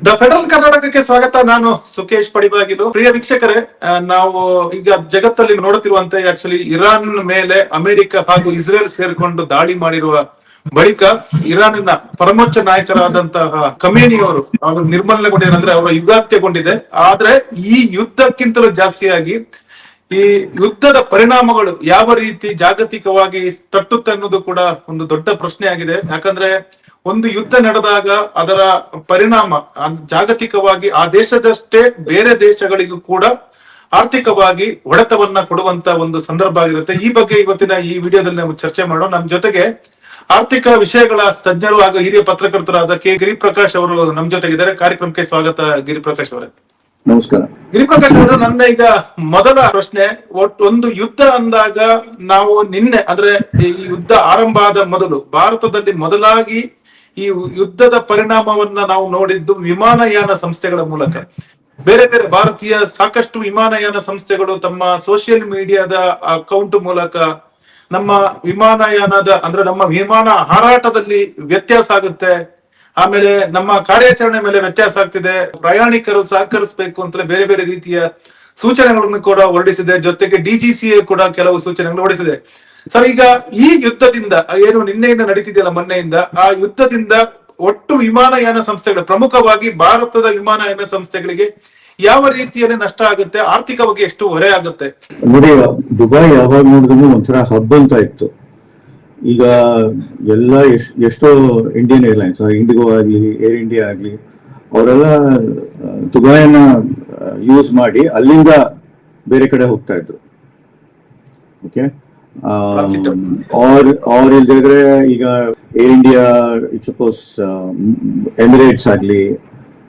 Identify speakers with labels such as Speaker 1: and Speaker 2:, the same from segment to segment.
Speaker 1: The federal ಕರ್ನಾಟಕಕ್ಕೆ ಸ್ವಾಗತ. ನಾನು ಸುಕೇಶ್ ಪಡಿಬಾಗಿಲು. ಪ್ರಿಯ ವೀಕ್ಷಕರೇ, ನಾವು ಈಗ ಜಗತ್ತಲ್ಲಿ ನೋಡುತ್ತಿರುವಂತೆ ಆಕ್ಚುಲಿ ಇರಾನ್ ಮೇಲೆ ಅಮೆರಿಕ ಹಾಗೂ ಇಸ್ರೇಲ್ ಸೇರ್ಕೊಂಡು ದಾಳಿ ಮಾಡಿರುವ ಬಳಿಕ ಇರಾನಿನ ಪರಮೋಚ್ಚ ನಾಯಕರಾದಂತಹ ಖಮೇನಿ ಅವರು ನಿರ್ಮೂಲನೆಗೊಂಡಿದ್ದಾರೆ, ಅವರ ಯುಗಾಂತ್ಯಗೊಂಡಿದೆ. ಆದ್ರೆ ಈ ಯುದ್ಧಕ್ಕಿಂತಲೂ ಜಾಸ್ತಿಯಾಗಿ ಈ ಯುದ್ಧದ ಪರಿಣಾಮಗಳು ಯಾವ ರೀತಿ ಜಾಗತಿಕವಾಗಿ ತಟ್ಟುತ್ತೆ ಅನ್ನೋದು ಕೂಡ ಒಂದು ದೊಡ್ಡ ಪ್ರಶ್ನೆ ಆಗಿದೆ. ಯಾಕಂದ್ರೆ ಒಂದು ಯುದ್ಧ ನಡೆದಾಗ ಅದರ ಪರಿಣಾಮ ಜಾಗತಿಕವಾಗಿ ಆ ದೇಶದಷ್ಟೇ ಬೇರೆ ದೇಶಗಳಿಗೂ ಕೂಡ ಆರ್ಥಿಕವಾಗಿ ಹೊಡೆತವನ್ನ ಕೊಡುವಂತ ಒಂದು ಸಂದರ್ಭ ಆಗಿರುತ್ತೆ. ಈ ಬಗ್ಗೆ ಇವತ್ತಿನ ಈ ವಿಡಿಯೋದಲ್ಲಿ ನಾವು ಚರ್ಚೆ ಮಾಡೋಣ. ನಮ್ಮ ಜೊತೆಗೆ ಆರ್ಥಿಕ ವಿಷಯಗಳ ತಜ್ಞರು ಹಾಗೂ ಹಿರಿಯ ಪತ್ರಕರ್ತರಾದ ಕೆ ಗಿರಿಪ್ರಕಾಶ್ ಅವರು ನಮ್ಮ ಜೊತೆಗಿದ್ದಾರೆ. ಕಾರ್ಯಕ್ರಮಕ್ಕೆ ಸ್ವಾಗತ ಗಿರಿಪ್ರಕಾಶ್ ಅವರೇ.
Speaker 2: ನಮಸ್ಕಾರ.
Speaker 1: ಗಿರಿಪ್ರಕಾಶ್ ಅವರು, ನನ್ನ ಈಗ ಮೊದಲ ಪ್ರಶ್ನೆ, ಒಂದು ಯುದ್ಧ ಅಂದಾಗ ನಾವು ನಿನ್ನೆ ಅಂದ್ರೆ ಈ ಯುದ್ಧ ಆರಂಭ ಆದ ಮೊದಲು ಭಾರತದಲ್ಲಿ ಮೊದಲಾಗಿ ಈ ಯುದ್ಧದ ಪರಿಣಾಮವನ್ನ ನಾವು ನೋಡಿದ್ದು ವಿಮಾನಯಾನ ಸಂಸ್ಥೆಗಳ ಮೂಲಕ. ಬೇರೆ ಬೇರೆ ಭಾರತೀಯ ಸಾಕಷ್ಟು ವಿಮಾನಯಾನ ಸಂಸ್ಥೆಗಳು ತಮ್ಮ ಸೋಷಿಯಲ್ ಮೀಡಿಯಾದ ಅಕೌಂಟ್ ಮೂಲಕ ನಮ್ಮ ವಿಮಾನಯಾನದ ಅಂದ್ರೆ ನಮ್ಮ ವಿಮಾನ ಹಾರಾಟದಲ್ಲಿ ವ್ಯತ್ಯಾಸ ಆಗುತ್ತೆ, ಆಮೇಲೆ ನಮ್ಮ ಕಾರ್ಯಾಚರಣೆ ಮೇಲೆ ವ್ಯತ್ಯಾಸ ಆಗ್ತಿದೆ, ಪ್ರಯಾಣಿಕರು ಸಹಕರಿಸಬೇಕು ಅಂತಲೇ ಬೇರೆ ಬೇರೆ ರೀತಿಯ ಸೂಚನೆಗಳನ್ನು ಕೂಡ ಹೊರಡಿಸಿದೆ. ಜೊತೆಗೆ DGCA ಕೂಡ ಕೆಲವು ಸೂಚನೆಗಳನ್ನು ಹೊರಡಿಸಿದೆ. ಸರ್, ಈಗ ಈ ಯುದ್ಧದಿಂದ ಏನು ನಿನ್ನೆಯಿಂದ ನಡೀತಿದೆಯಲ್ಲ, ಮೊನ್ನೆಯಿಂದ ಆ ಯುದ್ಧದಿಂದ ಒಟ್ಟು ವಿಮಾನಯಾನ ಸಂಸ್ಥೆಗಳು, ಪ್ರಮುಖವಾಗಿ ಭಾರತದ ವಿಮಾನಯಾನ ಸಂಸ್ಥೆಗಳಿಗೆ ಯಾವ ರೀತಿಯಲ್ಲಿ ನಷ್ಟ ಆಗುತ್ತೆ, ಆರ್ಥಿಕವಾಗಿ ಎಷ್ಟು ಹೊರೆ ಆಗುತ್ತೆ?
Speaker 2: ನೋಡಿ, ದುಬೈ ಯಾವಾಗ ನೋಡಿದ್ರು ಒಂಥರ ಹಬ್ ಅಂತ ಇತ್ತು. ಈಗ ಎಲ್ಲ ಎಷ್ಟೋ ಇಂಡಿಯನ್ ಏರ್ಲೈನ್ಸ್, ಇಂಡಿಗೋ ಆಗ್ಲಿ, ಏರ್ ಇಂಡಿಯಾ ಆಗ್ಲಿ, ಅವರೆಲ್ಲ ದುಬೈನ ಯೂಸ್ ಮಾಡಿ ಅಲ್ಲಿಂದ ಬೇರೆ ಕಡೆ ಹೋಗ್ತಾ ಇದ್ರು. ಓಕೆ, ಅವ್ರ ಇಲ್ದಿದ್ರೆ ಈಗ ಏರ್ ಇಂಡಿಯಾ, ಸಪೋಸ್ ಎಮಿರೇಟ್ಸ್ ಆಗ್ಲಿ,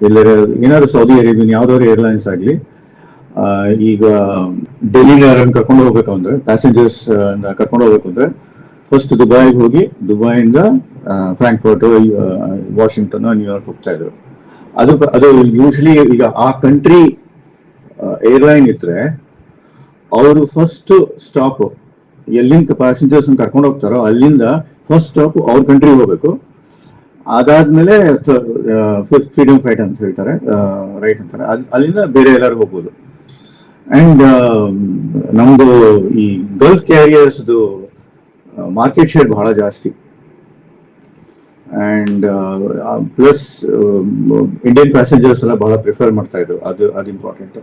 Speaker 2: ಇಲ್ಲ ಏನಾದ್ರು ಸೌದಿ ಅರೇಬಿಯನ್ ಯಾವ್ದಾದ್ರು ಏರ್ಲೈನ್ಸ್ ಆಗ್ಲಿ, ಈಗ ಡೆಲ್ಲಿನ ಕರ್ಕೊಂಡು ಹೋಗ್ಬೇಕು ಅಂದ್ರೆ, ಪ್ಯಾಸೆಂಜರ್ಸ್ ಕರ್ಕೊಂಡು ಹೋಗ್ಬೇಕು ಅಂದ್ರೆ ಫಸ್ಟ್ ದುಬೈಗೆ ಹೋಗಿ ದುಬೈಯಿಂದ ಫ್ರಾಂಕ್ಫರ್ಟ್, ವಾಷಿಂಗ್ಟನ್, ನ್ಯೂಯಾರ್ಕ್ ಹೋಗ್ತಾ ಇದ್ರು. ಅದು ಯೂಶಲಿ ಈಗ ಆ ಕಂಟ್ರಿ ಏರ್ಲೈನ್ ಇದ್ರೆ ಅವರು ಫಸ್ಟ್ ಸ್ಟಾಪ್ ಎಲ್ಲಿಂದ ಪ್ಯಾಸೆಂಜರ್ಸ್ ಕರ್ಕೊಂಡು ಹೋಗ್ತಾರೋ ಅಲ್ಲಿಂದ ಫಸ್ಟ್ ಸ್ಟಾಪ್ ಅವ್ರ ಕಂಟ್ರಿಗೆ ಹೋಗ್ಬೇಕು. ಅದಾದ್ಮೇಲೆ ಫ್ರೀಡಮ್ ಫ್ಲೈಟ್ ಅಂತ ಹೇಳ್ತಾರೆ, ರೈಟ್ ಅಂತಾರೆ, ಅಲ್ಲಿಂದ ಬೇರೆ ಎಲ್ಲರೂ ಹೋಗ್ಬೋದು. ಅಂಡ್ ನಮ್ದು ಈ ಗಲ್ಫ್ ಕ್ಯಾರಿಯರ್ಸ್ದು ಮಾರ್ಕೆಟ್ ಶೇರ್ ಬಹಳ ಜಾಸ್ತಿ. ಅಂಡ್ ಪ್ಲಸ್ ಇಂಡಿಯನ್ ಪ್ಯಾಸೆಂಜರ್ಸ್ ಎಲ್ಲ ಬಹಳ ಪ್ರಿಫರ್ ಮಾಡ್ತಾ ಇದ್ರು, ಅದು ಇಂಪಾರ್ಟೆಂಟ್.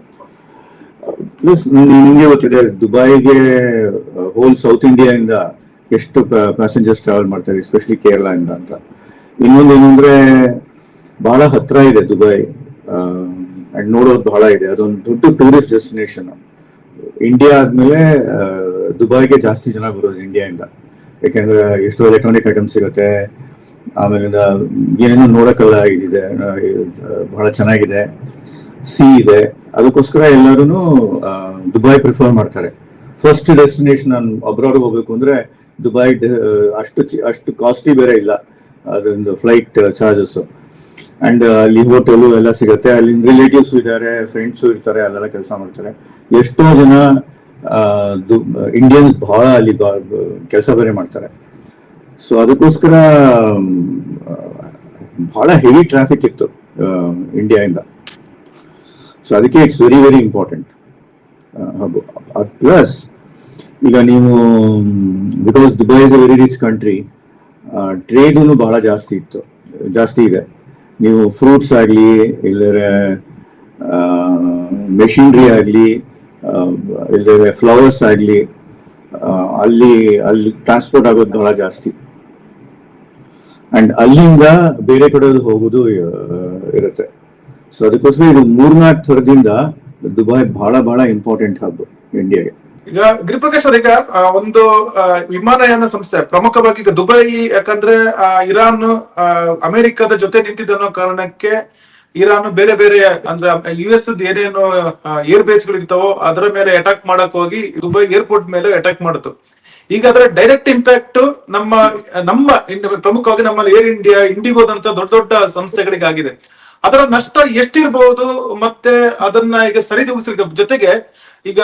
Speaker 2: ಪ್ಲಸ್ ನಿಮಗೆ ಗೊತ್ತಿದೆ, ದುಬೈಗೆ ಹೋಲ್ ಸೌತ್ ಇಂಡಿಯಾ ಇಂದ ಎಷ್ಟು ಪ್ಯಾಸೆಂಜರ್ಸ್ ಟ್ರಾವೆಲ್ ಮಾಡ್ತಾರೆ, ಎಸ್ಪೆಷಲಿ ಕೇರಳ ಇಂದ ಅಂತ. ಇನ್ನೊಂದು ಏನಂದ್ರೆ ಬಹಳ ಹತ್ರ ಇದೆ ದುಬೈ, ಅಂಡ್ ನೋಡೋದು ಬಹಳ ಇದೆ. ಅದೊಂದು ದೊಡ್ಡ ಟೂರಿಸ್ಟ್ ಡೆಸ್ಟಿನೇಷನ್. ಇಂಡಿಯಾ ಆದ್ಮೇಲೆ ದುಬೈಗೆ ಜಾಸ್ತಿ ಜನ ಬರೋದು ಇಂಡಿಯಾದಿಂದ, ಯಾಕೆಂದ್ರೆ ಎಷ್ಟೋ ಎಲೆಕ್ಟ್ರಾನಿಕ್ ಐಟಮ್ಸ್ ಸಿಗುತ್ತೆ, ಆಮೇಲೆ ಏನೇನೋ ನೋಡಕ್ಕೆಲ್ಲ ಇದಿದೆ, ಬಹಳ ಚೆನ್ನಾಗಿದೆ, ಸಿ ಇದೆ. ಅದಕ್ಕೋಸ್ಕರ ಎಲ್ಲರೂ ದುಬೈ ಪ್ರಿಫರ್ ಮಾಡ್ತಾರೆ. ಫಸ್ಟ್ ಡೆಸ್ಟಿನೇಷನ್ ಅಬ್ರಾಡ್ ಹೋಗ್ಬೇಕು ಅಂದ್ರೆ ದುಬೈ ಅಷ್ಟು ಕಾಸ್ಟ್ಲಿ ಬೇರೆ ಇಲ್ಲ, ಅದೊಂದು ಫ್ಲೈಟ್ ಚಾರ್ಜಸ್. ಅಂಡ್ ಅಲ್ಲಿ ಹೋಟೆಲು ಎಲ್ಲ ಸಿಗುತ್ತೆ, ಅಲ್ಲಿ ರಿಲೇಟಿವ್ಸ್ ಇದ್ದಾರೆ, ಫ್ರೆಂಡ್ಸು ಇರ್ತಾರೆ, ಅಲ್ಲೆಲ್ಲ ಕೆಲಸ ಮಾಡ್ತಾರೆ. ಎಷ್ಟೋ ಜನ ಇಂಡಿಯನ್ಸ್ ಬಹಳ ಅಲ್ಲಿ ಕೆಲಸ ಬೇರೆ ಮಾಡ್ತಾರೆ. ಸೊ ಅದಕ್ಕೋಸ್ಕರ ಬಹಳ ಹೆವಿ ಟ್ರಾಫಿಕ್ ಇತ್ತು ಇಂಡಿಯಾದಿಂದ. ಸೊ ಅದಕ್ಕೆ it's very very important. Plus ಈಗ ನೀವು, because Dubai is a very rich country, ಟ್ರೇಡೂ ಬಹಳ ಜಾಸ್ತಿ ಇದೆ. ನೀವು ಫ್ರೂಟ್ಸ್ ಆಗಲಿ, ಇಲ್ಲದ್ರೆ ಮೆಷಿನರಿ ಆಗಲಿ, ಇಲ್ಲದ್ರೆ ಫ್ಲವರ್ಸ್ ಆಗಲಿ, ಅಲ್ಲಿ ಟ್ರಾನ್ಸ್ಪೋರ್ಟ್ ಆಗೋದು ಬಹಳ ಜಾಸ್ತಿ. ಅಂಡ್ ಅಲ್ಲಿಂದ ಬೇರೆ ಕಡೆ ಹೋಗೋದು ಇರುತ್ತೆ. ಸೊ ಅದಕ್ಕೋಸ್ಕರ ಇದು 3-4 ಥರದಿಂದ ದುಬೈ ಬಹಳ ಇಂಪಾರ್ಟೆಂಟ್ ಹಬ್ ಇಂಡಿಯಾಗೆ.
Speaker 1: ಈಗ ಗಿರಿಪ್ರಕಾಶ್ ಅವ್ರ, ಈಗ ಒಂದು ವಿಮಾನಯಾನ ಸಂಸ್ಥೆ ಪ್ರಮುಖವಾಗಿ ಈಗ ದುಬೈ, ಯಾಕಂದ್ರೆ ಇರಾನ್ ಅಮೆರಿಕದ ಜೊತೆ ನಿಂತಿದ್ದನ್ನೋ ಕಾರಣಕ್ಕೆ ಇರಾನ್ ಬೇರೆ ಬೇರೆ ಅಂದ್ರೆ US ಏನೇನು ಏರ್ ಬೇಸ್ ಗಳು ಇರ್ತಾವೋ ಅದರ ಮೇಲೆ ಅಟ್ಯಾಕ್ ಮಾಡಕ್ ಹೋಗಿ ದುಬೈ ಏರ್ಪೋರ್ಟ್ ಮೇಲೆ ಅಟ್ಯಾಕ್ ಮಾಡಿತು. ಈಗ ಅದರ ಡೈರೆಕ್ಟ್ ಇಂಪ್ಯಾಕ್ಟ್ ನಮ್ಮ ಪ್ರಮುಖವಾಗಿ ನಮ್ಮಲ್ಲಿ ಏರ್ ಇಂಡಿಯಾ, ಇಂಡಿಗೋದಂತ ದೊಡ್ಡ ದೊಡ್ಡ ಸಂಸ್ಥೆಗಳಿಗೆ ಆಗಿದೆ. ಅದರ ನಷ್ಟ ಎಷ್ಟಿರಬಹುದು, ಮತ್ತೆ ಅದನ್ನ ಈಗ ಸರಿದೂಗಿಸ ಜೊತೆಗೆ ಈಗ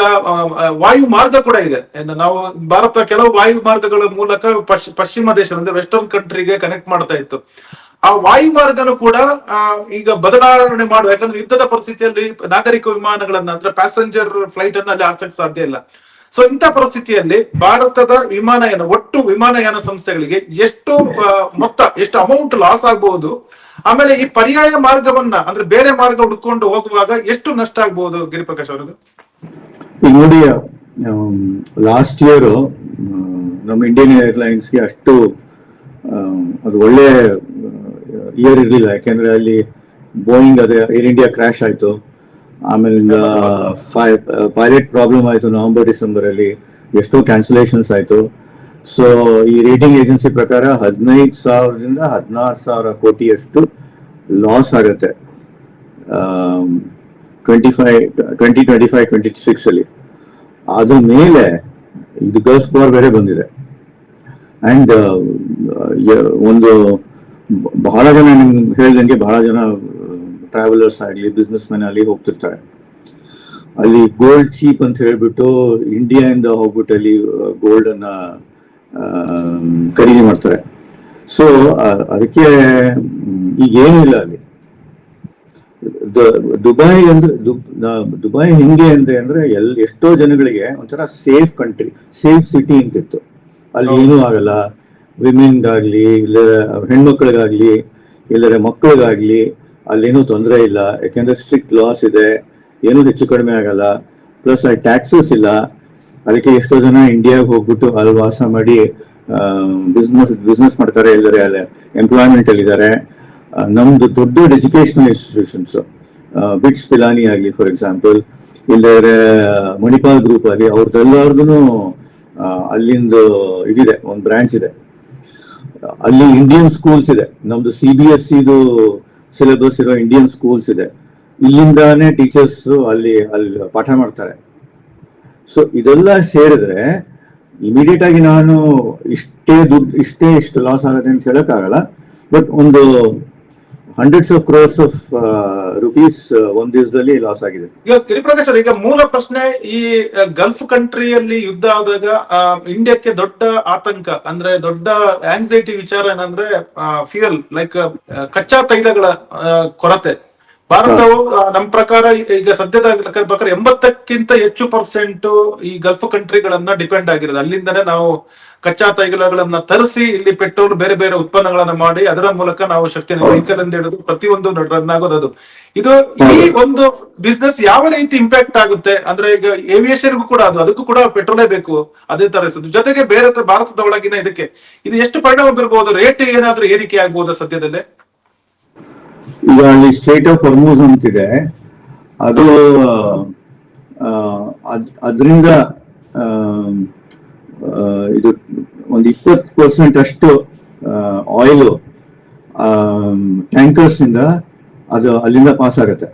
Speaker 1: ವಾಯು ಮಾರ್ಗ ಕೂಡ ಇದೆ. ನಾವು ಭಾರತ ಕೆಲವು ವಾಯು ಮಾರ್ಗಗಳ ಮೂಲಕ ಪಶ್ಚಿಮ ದೇಶ ಅಂದ್ರೆ ವೆಸ್ಟರ್ನ್ ಕಂಟ್ರಿಗೆ ಕನೆಕ್ಟ್ ಮಾಡ್ತಾ ಇತ್ತು. ಆ ವಾಯುಮಾರ್ಗನು ಕೂಡ ಈಗ ಬದಲಾವಣೆ ಮಾಡುವ, ಯಾಕಂದ್ರೆ ಯುದ್ಧದ ಪರಿಸ್ಥಿತಿಯಲ್ಲಿ ನಾಗರಿಕ ವಿಮಾನಗಳನ್ನ ಅಂದ್ರೆ ಪ್ಯಾಸೆಂಜರ್ ಫ್ಲೈಟ್ ಅನ್ನ ಅಲ್ಲಿ ಹಾರ್ಸಕ್ ಸಾಧ್ಯ ಇಲ್ಲ. ಸೊ ಇಂಥ ಪರಿಸ್ಥಿತಿಯಲ್ಲಿ ಭಾರತದ ವಿಮಾನಯಾನ, ಒಟ್ಟು ವಿಮಾನಯಾನ ಸಂಸ್ಥೆಗಳಿಗೆ ಎಷ್ಟು ಮೊತ್ತ, ಎಷ್ಟು ಅಮೌಂಟ್ ಲಾಸ್ ಆಗಬಹುದು, ಆಮೇಲೆ ಈ ಪರ್ಯಾಯ ಮಾರ್ಗವನ್ನ ಅಂದ್ರೆ ಬೇರೆ ಮಾರ್ಗ ಹುಡ್ಕೊಂಡು ಹೋಗುವಾಗ ಎಷ್ಟು ನಷ್ಟ ಆಗ್ಬಹುದು ಗಿರಿಪ್ರಕಾಶ್ ಅವರದ್ದು?
Speaker 2: ಈಗ ನೋಡಿ, ಲಾಸ್ಟ್ ಇಯರ್ ನಮ್ಮ ಇಂಡಿಯನ್ ಏರ್ಲೈನ್ಸ್ಗೆ ಅಷ್ಟು ಅದು ಒಳ್ಳೆ ಇಯರ್ ಇರಲಿಲ್ಲ. ಯಾಕೆಂದ್ರೆ ಅಲ್ಲಿ ಬೋಯಿಂಗ್ ಅದೇ ಏರ್ ಇಂಡಿಯಾ ಕ್ರಾಶ್ ಆಯ್ತು, ಆಮೇಲಿಂದ ಪೈಲಟ್ ಪ್ರಾಬ್ಲಮ್ ಆಯ್ತು ನವೆಂಬರ್ ಡಿಸೆಂಬರ್ ಅಲ್ಲಿ, ಎಷ್ಟೋ ಕ್ಯಾನ್ಸಲೇಷನ್ಸ್ ಆಯ್ತು. ಸೊ ಈ ರೇಟಿಂಗ್ ಏಜೆನ್ಸಿ ಪ್ರಕಾರ 15,000 to 16,000 ಕೋಟಿಯಷ್ಟು ಲಾಸ್ ಆಗುತ್ತೆ 2025-26 ಅಲ್ಲಿ. ಅದ್ರ ಮೇಲೆ ಇದು ಗಲ್ಫ್ ವಾರ್ ಬೇರೆ ಬಂದಿದೆ. ಅಂಡ್ ಒಂದು ಬಹಳ ಜನ ನಿಮ್ಗೆ ಹೇಳ್ದಂಗೆ ಬಹಳ ಜನ ಟ್ರಾವೆಲರ್ಸ್ ಆಗಲಿ ಬಿಸ್ನೆಸ್ ಮೆನ್ ಅಲ್ಲಿ ಹೋಗ್ತಿರ್ತಾರೆ. ಅಲ್ಲಿ ಗೋಲ್ಡ್ ಚೀಪ್ ಅಂತ ಹೇಳ್ಬಿಟ್ಟು ಇಂಡಿಯಾದಿಂದ ಹೋಗ್ಬಿಟ್ಟು ಅಲ್ಲಿ ಗೋಲ್ಡ್ ಅನ್ನ ಖರೀದಿ ಮಾಡ್ತಾರೆ. ಸೊ ಅದಕ್ಕೆ ಈಗ ಏನೂ ಇಲ್ಲ ಅಲ್ಲಿ. ದುಬೈ ಹೆಂಗೆ ಅಂದ್ರೆ ಎಷ್ಟೋ ಜನಗಳಿಗೆ ಒಂಥರ ಸೇಫ್ ಕಂಟ್ರಿ, ಸೇಫ್ ಸಿಟಿ ಅಂತಿತ್ತು. ಅಲ್ಲಿ ಏನೂ ಆಗಲ್ಲ, ವಿಮೆನ್ಗಾಗ್ಲಿ ಇಲ್ಲ ಹೆಣ್ಮಕ್ಳಿಗಾಗ್ಲಿ ಇಲ್ಲರೆ ಮಕ್ಕಳಿಗಾಗ್ಲಿ ಅಲ್ಲೇನೂ ತೊಂದರೆ ಇಲ್ಲ. ಯಾಕೆಂದ್ರೆ ಸ್ಟ್ರಿಕ್ಟ್ ಲಾಸ್ ಇದೆ, ಏನೂ ಹೆಚ್ಚು ಕಡಿಮೆ ಆಗಲ್ಲ. ಪ್ಲಸ್ ಅಲ್ಲಿ ಟ್ಯಾಕ್ಸಸ್ ಇಲ್ಲ. ಅದಕ್ಕೆ ಎಷ್ಟೋ ಜನ ಇಂಡಿಯಾಗೆ ಹೋಗ್ಬಿಟ್ಟು ಅಲ್ಲಿ ವಾಸ ಮಾಡಿ ಬಿಸ್ನೆಸ್ ಮಾಡ್ತಾರೆ, ಇಲ್ಲರೆ ಅಲ್ಲಿ ಎಂಪ್ಲಾಯ್ಮೆಂಟ್ ಅಲ್ಲಿ ಇದ್ದಾರೆ. ನಮ್ದು ದೊಡ್ಡ ಎಜುಕೇಶನಲ್ ಇನ್ಸ್ಟಿಟ್ಯೂಷನ್ಸ್, ಬಿಟ್ಸ್ ಪಿಲಾನಿ ಆಗಲಿ ಫಾರ್ ಎಕ್ಸಾಂಪಲ್, ಇಲ್ಲರೆ ಮಣಿಪಾಲ್ ಗ್ರೂಪ್ ಆಗಲಿ, ಅವ್ರದ್ದೆಲ್ಲರಿಗೂ ಅಲ್ಲಿಂದ ಇದಿದೆ, ಒಂದು ಬ್ರಾಂಚ್ ಇದೆ. ಅಲ್ಲಿ ಇಂಡಿಯನ್ ಸ್ಕೂಲ್ಸ್ ಇದೆ, ನಮ್ದು CBSE ಸಿಲೆಬಸ್ ಇರೋ ಇಂಡಿಯನ್ ಸ್ಕೂಲ್ಸ್ ಇದೆ. ಇಲ್ಲಿಂದಾನೇ ಟೀಚರ್ಸ್ ಅಲ್ಲಿ ಪಾಠ ಮಾಡ್ತಾರೆ. ಸೊ ಇದೆಲ್ಲ ಸೇರಿದ್ರೆ ಇಮಿಡಿಯೇಟ್ ಆಗಿ ನಾನು ಇಷ್ಟು ಲಾಸ್ ಆಗುತ್ತೆ ಅಂತ ಹೇಳಕ್ಕಾಗಲ್ಲ. ಬಟ್ ಒಂದು hundreds of crores of rupees ಒಂದ್ ದಿವಸದಲ್ಲಿ ಲಾಸ್ ಆಗಿದೆ.
Speaker 1: ಈಗ ಗಿರಿಪ್ರಕಾಶ್ ಈಗ ಮೂಲ ಪ್ರಶ್ನೆ, ಈ ಗಲ್ಫ್ ಕಂಟ್ರಿಯಲ್ಲಿ ಯುದ್ಧ ಆದಾಗ ಇಂಡಿಯಾಕ್ಕೆ ದೊಡ್ಡ ಆತಂಕ ಅಂದ್ರೆ ದೊಡ್ಡ ಆಂಗ್ಸೈಟಿ ವಿಚಾರ ಏನಂದ್ರೆ ಫ್ಯೂಯಲ್, ಲೈಕ್ ಕಚ್ಚಾ ತೈಲಗಳ ಕೊರತೆ. ಭಾರತವು ನಮ್ಮ ಪ್ರಕಾರ ಈಗ ಸದ್ಯದ ಪ್ರಕಾರ 80ಕ್ಕಿಂತ ಹೆಚ್ಚು % ಈ ಗಲ್ಫ್ ಕಂಟ್ರಿಗಳನ್ನ ಡಿಪೆಂಡ್ ಆಗಿರೋದು. ಅಲ್ಲಿಂದನೇ ನಾವು ಕಚ್ಚಾ ತೈಲಗಳನ್ನ ತರಿಸಿ ಇಲ್ಲಿ ಪೆಟ್ರೋಲ್ ಬೇರೆ ಬೇರೆ ಉತ್ಪನ್ನಗಳನ್ನ ಮಾಡಿ ಅದರ ಮೂಲಕ ನಾವು ಶಕ್ತಿಯನ್ನು ವೆಹಿಕಲ್ ಅಂತ ಹೇಳಿದ್ರು ಪ್ರತಿಯೊಂದು ರನ್ ಆಗೋದು. ಇದು ಈ ಒಂದು ಬಿಸ್ನೆಸ್ ಯಾವ ರೀತಿ ಇಂಪ್ಯಾಕ್ಟ್ ಆಗುತ್ತೆ ಅಂದ್ರೆ ಈಗ ಏವಿಯೇಷನ್ಗೂ ಕೂಡ ಅದಕ್ಕೂ ಕೂಡ ಪೆಟ್ರೋಲೇ ಬೇಕು, ಅದೇ ತರ ಜೊತೆಗೆ ಬೇರೆ ಭಾರತದ ಒಳಗಿನ ಇದಕ್ಕೆ ಇದು ಎಷ್ಟು ಪರಿಣಾಮ ಬೀರಬಹುದು? ರೇಟ್ ಏನಾದ್ರೂ ಏರಿಕೆ ಆಗ್ಬಹುದಾ ಸದ್ಯದಲ್ಲೇ?
Speaker 2: ಈಗ ಅಲ್ಲಿ ಸ್ಟ್ರೇಟ್ ಆಫ್ ಹೊರ್ಮೂಸ್ ಅಂತಿದೆ, ಅದು ಅದರಿಂದ ಇದು ಒಂದು 20% ಅಷ್ಟು ಆಯಿಲ್ ಟ್ಯಾಂಕರ್ಸ್ ಇಂದ ಅದು ಅಲ್ಲಿಂದ ಪಾಸ್ ಆಗುತ್ತೆ.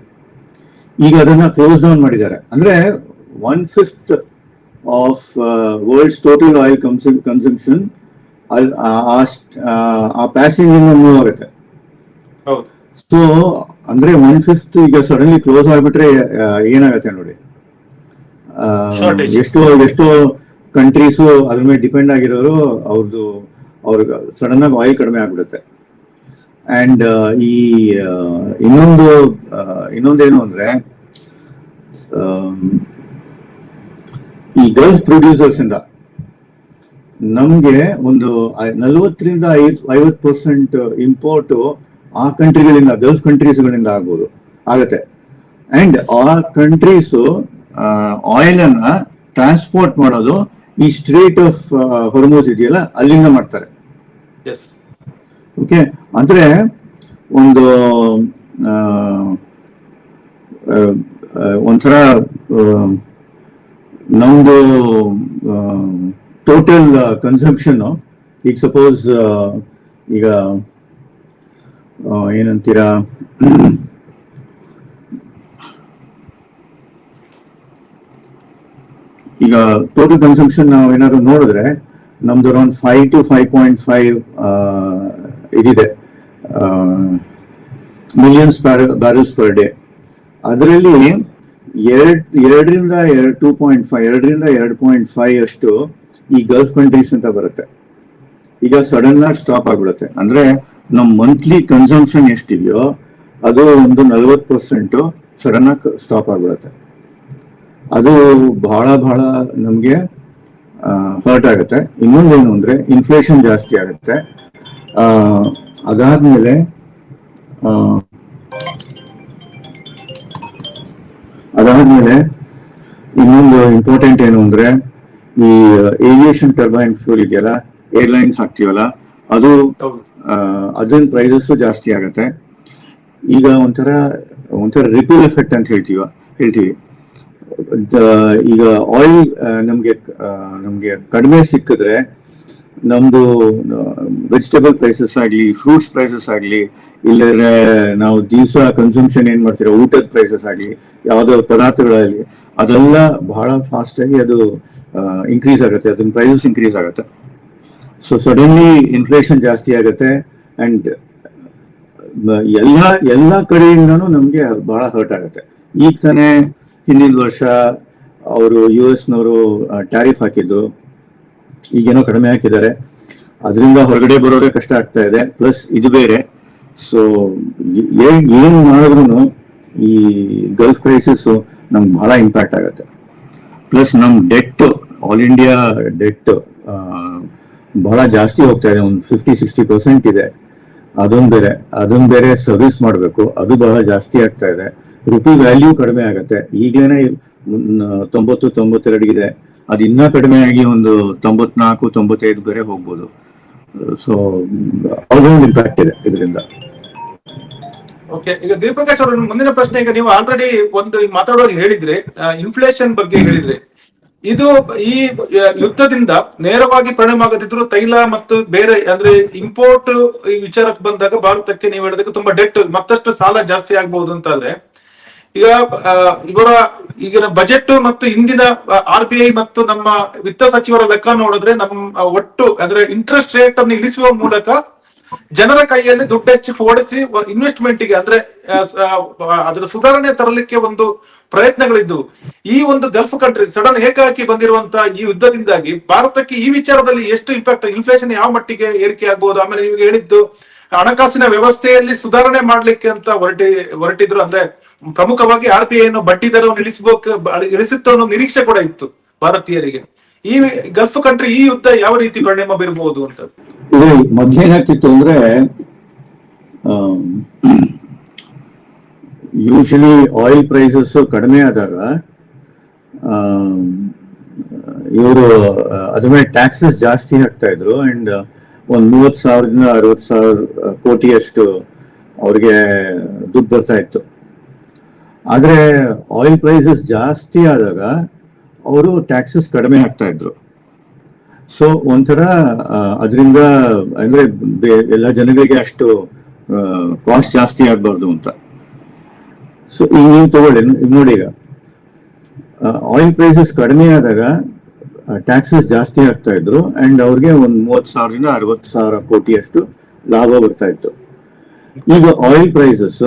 Speaker 2: ಈಗ ಅದನ್ನ ಕ್ಲೋಸ್ ಡೌನ್ ಮಾಡಿದ್ದಾರೆ. ಅಂದ್ರೆ 1/5 of world's total oil consumption ಆ ಪ್ಯಾಸೇಜ್ ಮೂವ್ ಆಗುತ್ತೆ. ಸೊ ಅಂದ್ರೆ 1/5 ಈಗ ಸಡನ್ಲಿ ಕ್ಲೋಸ್ ಆಗ್ಬಿಟ್ರೆ ಏನಾಗತ್ತೆ ನೋಡಿ. ಎಷ್ಟೋ ಕಂಟ್ರೀಸು ಅದ್ರ ಮೇಲೆ ಡಿಪೆಂಡ್ ಆಗಿರೋರು ಅವ್ರಿಗೆ ಸಡನ್ ಆಗಿ ಆಯಿಲ್ ಕಡಿಮೆ ಆಗ್ಬಿಡುತ್ತೆ. ಅಂಡ್ ಈ ಇನ್ನೊಂದೇನು ಅಂದ್ರೆ ಈ ಗಲ್ಫ್ ಪ್ರೊಡ್ಯೂಸರ್ಸ್ ಇಂದ ನಮ್ಗೆ ಒಂದು 40 to 50% ಇಂಪೋರ್ಟ್ ಆ ಕಂಟ್ರಿಗಳಿಂದ, ಗಲ್ಫ್ ಕಂಟ್ರೀಸ್ಗಳಿಂದ ಆಗತ್ತೆ. ಅಂಡ್ ಆ ಕಂಟ್ರೀಸು ಆಯಿಲ್ ಅನ್ನ ಟ್ರಾನ್ಸ್ಪೋರ್ಟ್ ಮಾಡೋದು ಈ ಸ್ಟ್ರೇಟ್ ಆಫ್ ಹೊರ್ಮೂಸ್ ಇದೆಯಲ್ಲ ಅಲ್ಲಿಂದ ಮಾಡ್ತಾರೆ. ಓಕೆ, ಅಂದ್ರೆ ಒಂದು ಒಂಥರ ನಮ್ದು ಟೋಟಲ್ ಕನ್ಸಂಪ್ಷನ್ ಈಗ ಸಪೋಸ್ ಈಗ ಏನಂತೀರಾ, ಈಗ ಟೋಟಲ್ ಕನ್ಸಂಪ್ಷನ್ ನಾವು ಏನಾದ್ರು ನೋಡಿದ್ರೆ ನಮ್ದು ಅರೌಂಡ್ 5 to 5.5 ಇದಿದೆ ಮಿಲಿಯನ್ಸ್ ಬ್ಯಾರಲ್ಸ್ ಪರ್ ಡೇ. ಅದರಲ್ಲಿ 2.5 ಅಷ್ಟು ಈ ಗಲ್ಫ್ ಕಂಟ್ರೀಸ್ ಅಂತ ಬರುತ್ತೆ. ಈಗ ಸಡನ್ ಆಗಿ ಸ್ಟಾಪ್ ಆಗ್ಬಿಡುತ್ತೆ. ಅಂದ್ರೆ ನಮ್ಮ ಮಂತ್ಲಿ ಕನ್ಸಂಪ್ಷನ್ ಎಷ್ಟಿದೆಯೋ ಅದು ಒಂದು 40% ಸಡನ್ ಆಗಿ ಸ್ಟಾಪ್ ಆಗ್ಬಿಡುತ್ತೆ. ಅದು ಬಹಳ ಬಹಳ ನಮಗೆ ಹರ್ಟ್ ಆಗುತ್ತೆ. ಇನ್ನೊಂದೇನು ಅಂದ್ರೆ ಇನ್ಫ್ಲೇಷನ್ ಜಾಸ್ತಿ ಆಗುತ್ತೆ. ಅದಾದ್ಮೇಲೆ ಇನ್ನೊಂದು ಇಂಪಾರ್ಟೆಂಟ್ ಏನು ಅಂದ್ರೆ ಈ ಏವಿಯೇಷನ್ ಟರ್ಬೈನ್ ಫ್ಯೂಲ್ ಇದೆಯಲ್ಲ, ಏರ್ಲೈನ್ಸ್ ಹಾಕ್ತೀವಲ್ಲ, ಅದು ಅದನ್ನ ಪ್ರೈಸಸ್ ಜಾಸ್ತಿ ಆಗುತ್ತೆ. ಈಗ ಒಂಥರ ರಿಪಲ್ ಎಫೆಕ್ಟ್ ಅಂತ ಹೇಳ್ತೀವಿ. ಈಗ ಆಯಿಲ್ ನಮ್ಗೆ ಕಡಿಮೆ ಸಿಕ್ಕಿದ್ರೆ ನಮ್ದು ವೆಜಿಟೇಬಲ್ ಪ್ರೈಸಸ್ ಆಗ್ಲಿ, ಫ್ರೂಟ್ಸ್ ಪ್ರೈಸಸ್ ಆಗ್ಲಿ, ಇಲ್ಲದ್ರೆ ನಾವು ದಿವಸ ಕನ್ಸಂಪ್ಷನ್ ಏನ್ ಮಾಡ್ತೀರಾ ಊಟದ ಪ್ರೈಸಸ್ ಆಗ್ಲಿ, ಯಾವ್ದೋ ಪದಾರ್ಥಗಳಾಗ್ಲಿ, ಅದೆಲ್ಲ ಬಹಳ ಫಾಸ್ಟ್ ಆಗಿ ಅದು ಇನ್ಕ್ರೀಸ್ ಆಗುತ್ತೆ, ಅದನ್ನ ಪ್ರೈಸಸ್ ಇನ್ಕ್ರೀಸ್ ಆಗುತ್ತೆ. ಸೊ ಸಡನ್ಲಿ ಇನ್ಫ್ಲೇಷನ್ ಜಾಸ್ತಿ ಆಗುತ್ತೆ ಅಂಡ್ ಎಲ್ಲ ಕಡೆಯಿಂದನೂ ನಮ್ಗೆ ಬಹಳ ಹರ್ಟ್ ಆಗುತ್ತೆ. ಈಗ ತಾನೇ ಹಿಂದಿನ ವರ್ಷ ಅವರು US ಟ್ಯಾರಿಫ್ ಹಾಕಿದ್ರು, ಈಗೇನೋ ಕಡಿಮೆ ಹಾಕಿದ್ದಾರೆ. ಅದರಿಂದ ಹೊರಗಡೆ ಬರೋದೇ ಕಷ್ಟ ಆಗ್ತಾ ಇದೆ, ಪ್ಲಸ್ ಇದು ಬೇರೆ. ಸೊ ಏನ್ ಮಾಡಿದ್ರು ಈ ಗಲ್ಫ್ ಕ್ರೈಸಿಸ್ ನಮ್ಗೆ ಬಹಳ ಇಂಪ್ಯಾಕ್ಟ್ ಆಗುತ್ತೆ. ಪ್ಲಸ್ ನಮ್ ಡೆಟ್, ಆಲ್ ಇಂಡಿಯಾ ಡೆಟ್ ಬಹಳ ಜಾಸ್ತಿ ಹೋಗ್ತಾ ಇದೆ, ಒಂದು 50-60% ಇದೆ. ಅದೊಂದು ಬೇರೆ ಸರ್ವಿಸ್ ಮಾಡಬೇಕು, ಅದು ಬಹಳ ಜಾಸ್ತಿ ಆಗ್ತಾ ಇದೆ. ರುಪಿ ವ್ಯಾಲ್ಯೂ ಕಡಿಮೆ ಆಗುತ್ತೆ. ಈಗಲೇ 90-92 ಇದೆ, ಅದು ಇನ್ನೂ ಕಡಿಮೆ ಆಗಿ ಒಂದು 94-95 ಬೇರೆ ಹೋಗ್ಬೋದು. ಸೊ ಅದೊಂದು ಇಂಪ್ಯಾಕ್ಟ್ ಇದೆ ಇದರಿಂದ.
Speaker 1: ಓಕೆ, ಈಗ ಗಿರಿಪ್ರಕಾಶ್ ಅವರ ಮುಂದಿನ ಪ್ರಶ್ನೆ, ಈಗ ನೀವು ಆಲ್ರೆಡಿ ಒಂದು ಮಾತಾಡುವಾಗ ಹೇಳಿದ್ರೆ ಇನ್ಫ್ಲೇಷನ್ ಬಗ್ಗೆ ಹೇಳಿದ್ರೆ, ಇದು ಈ ಯುದ್ಧದಿಂದ ನೇರವಾಗಿ ಪರಿಣಾಮ ಆಗದಿದ್ರು ತೈಲ ಮತ್ತು ಬೇರೆ ಅಂದ್ರೆ ಇಂಪೋರ್ಟ್ ಈ ವಿಚಾರಕ್ಕೆ ಬಂದಾಗ ಭಾರತಕ್ಕೆ ನೀವು ಹೇಳಿದಕ್ಕೆ ತುಂಬಾ ಡೆಟ್ ಮತ್ತಷ್ಟು ಸಾಲ ಜಾಸ್ತಿ ಆಗ್ಬಹುದು ಅಂತ ಆದ್ರೆ, ಈಗ ಇವರ ಈಗಿನ ಬಜೆಟ್ ಮತ್ತು ಹಿಂದಿನ RBI ಮತ್ತು ನಮ್ಮ ವಿತ್ತ ಸಚಿವರ ಲೆಕ್ಕ ನೋಡಿದ್ರೆ ನಮ್ಮ ಒಟ್ಟು ಅಂದ್ರೆ ಇಂಟ್ರೆಸ್ಟ್ ರೇಟ್ ಅನ್ನು ಇಳಿಸುವ ಮೂಲಕ ಜನರ ಕೈಯಲ್ಲಿ ದುಡ್ಡು ಹೆಚ್ಚು ಓಡಿಸಿ ಇನ್ವೆಸ್ಟ್ಮೆಂಟ್ ಗೆ ಅಂದ್ರೆ ಅದರ ಸುಧಾರಣೆ ತರಲಿಕ್ಕೆ ಒಂದು ಪ್ರಯತ್ನಗಳಿದ್ದು, ಈ ಒಂದು ಗಲ್ಫ್ ಕಂಟ್ರಿ ಸಡನ್ ಏಕಾಏಕಿ ಬಂದಿರುವಂತಹ ಈ ಯುದ್ಧದಿಂದಾಗಿ ಭಾರತಕ್ಕೆ ಈ ವಿಚಾರದಲ್ಲಿ ಎಷ್ಟು ಇಂಪ್ಯಾಕ್ಟ್, ಇನ್ಫ್ಲೇಷನ್ ಯಾವ ಮಟ್ಟಿಗೆ ಏರಿಕೆ ಆಗ್ಬಹುದು? ಆಮೇಲೆ ನೀವು ಹೇಳಿದ್ದು ಹಣಕಾಸಿನ ವ್ಯವಸ್ಥೆಯಲ್ಲಿ ಸುಧಾರಣೆ ಮಾಡ್ಲಿಕ್ಕೆ ಅಂತ ಹೊರಟಿದ್ರು, ಅಂದ್ರೆ ಪ್ರಮುಖವಾಗಿ RBI ಬಡ್ಡಿ ದರವನ್ನು ಇಳಿಸುತ್ತ ಅನ್ನೋ ನಿರೀಕ್ಷೆ ಕೂಡ ಇತ್ತು ಭಾರತೀಯರಿಗೆ. ಈ ಗಲ್ಫ್ ಕಂಟ್ರಿ ಈ ಯುದ್ಧ ಯಾವ ರೀತಿ ಪರಿಣಾಮ ಬೀರಬಹುದು ಅಂತ?
Speaker 2: ಇದು ಮೊದ್ಲೇನಾಗ್ತಿತ್ತು ಅಂದ್ರೆ, ಯೂಶಲಿ ಆಯಿಲ್ ಪ್ರೈಸಸ್ ಕಡಿಮೆ ಆದಾಗ ಇವರು ಅದ್ರ ಮೇಲೆ ಟ್ಯಾಕ್ಸಸ್ ಜಾಸ್ತಿ ಹಾಕ್ತಾ ಇದ್ರು. ಅಂಡ್ ಒಂದ್ 30,000 60,000 ಕೋಟಿಯಷ್ಟು ಅವ್ರಿಗೆ ದುಡ್ಡು ಬರ್ತಾ ಇತ್ತು. ಆದ್ರೆ ಆಯಿಲ್ ಪ್ರೈಸಸ್ ಜಾಸ್ತಿ ಆದಾಗ ಅವರು ಟ್ಯಾಕ್ಸಸ್ ಕಡಿಮೆ ಹಾಕ್ತಾ ಇದ್ರು. ಸೊ ಒಂಥರ ಅದರಿಂದ ಅಂದ್ರೆ ಎಲ್ಲ ಜನಗಳಿಗೆ ಅಷ್ಟು ಕಾಸ್ಟ್ ಜಾಸ್ತಿ ಆಗ್ಬಾರ್ದು ಅಂತ. ಸೊ ಈಗ ನೀವು ತಗೊಳ್ಳಿ, ನೋಡಿ, ಈಗ ಆಯಿಲ್ ಪ್ರೈಸಸ್ ಕಡಿಮೆ ಆದಾಗ ಟ್ಯಾಕ್ಸಸ್ ಜಾಸ್ತಿ ಆಗ್ತಾ ಇದ್ರು ಅಂಡ್ ಅವ್ರಿಗೆ ಒಂದು 30,000 60,000 ಕೋಟಿಯಷ್ಟು ಲಾಭ ಬರ್ತಾ ಇತ್ತು. ಈಗ ಆಯಿಲ್ ಪ್ರೈಸಸ್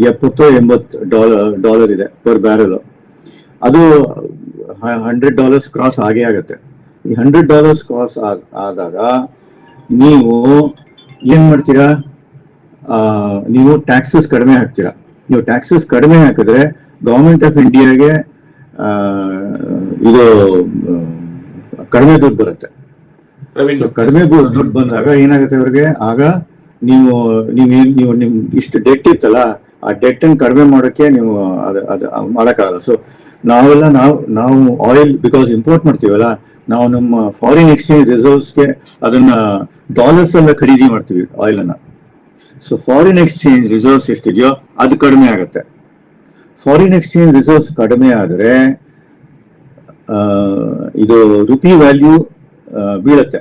Speaker 2: $70-80 ಇದೆ ಪರ್ ಬ್ಯಾರೆಲ್. ಅದು $100 ಕ್ರಾಸ್ ಆಗೇ ಆಗುತ್ತೆ. ಈ $100 ಕ್ರಾಸ್ ಆದಾಗ ನೀವು ಏನ್ ಮಾಡ್ತೀರಾ? ನೀವು ಟ್ಯಾಕ್ಸಸ್ ಕಡಿಮೆ ಹಾಕ್ತೀರಾ. ನೀವು ಟ್ಯಾಕ್ಸಸ್ ಕಡಿಮೆ ಹಾಕಿದ್ರೆ ಗವರ್ಮೆಂಟ್ ಆಫ್ ಇಂಡಿಯಾಗೆ ಇದು ಕಡಿಮೆ ದುಡ್ಡು ಬರುತ್ತೆ. ಕಡಿಮೆ ದುಡ್ಡು ಬಂದಾಗ ಏನಾಗುತ್ತೆ ಅವ್ರಿಗೆ? ಆಗ ನೀವು ನಿಮ್ ಇಷ್ಟು ಡೆಟ್ ಇತ್ತಲ್ಲ, ಆ ಡೆಟ್ ಅನ್ನು ಕಡಿಮೆ ಮಾಡೋಕೆ ನೀವು ಅದು ಮಾಡಕ್ಕಾಗಲ್ಲ. ಸೊ ನಾವು ಆಯಿಲ್ ಬಿಕಾಸ್ ಇಂಪೋರ್ಟ್ ಮಾಡ್ತೀವಲ್ಲ, ನಾವು ನಮ್ಮ ಫಾರಿನ್ ಎಕ್ಸ್ಚೇಂಜ್ ರಿಸರ್ವ್ಸ್ಗೆ ಅದನ್ನ ಡಾಲರ್ಸ್ ಎಲ್ಲ ಖರೀದಿ ಮಾಡ್ತೀವಿ ಆಯಿಲ್ ಅನ್ನ. ಸೊ ಫಾರಿನ್ ಎಕ್ಸ್ಚೇಂಜ್ ರಿಸರ್ವ್ಸ್ ಎಷ್ಟಿದೆಯೋ ಅದು ಕಡಿಮೆ ಆಗುತ್ತೆ. ಫಾರಿನ್ ಎಕ್ಸ್ಚೇಂಜ್ ರಿಸರ್ವ್ಸ್ ಕಡಿಮೆ ಆದರೆ ಇದು ರುಪಿ ವ್ಯಾಲ್ಯೂ ಬೀಳುತ್ತೆ.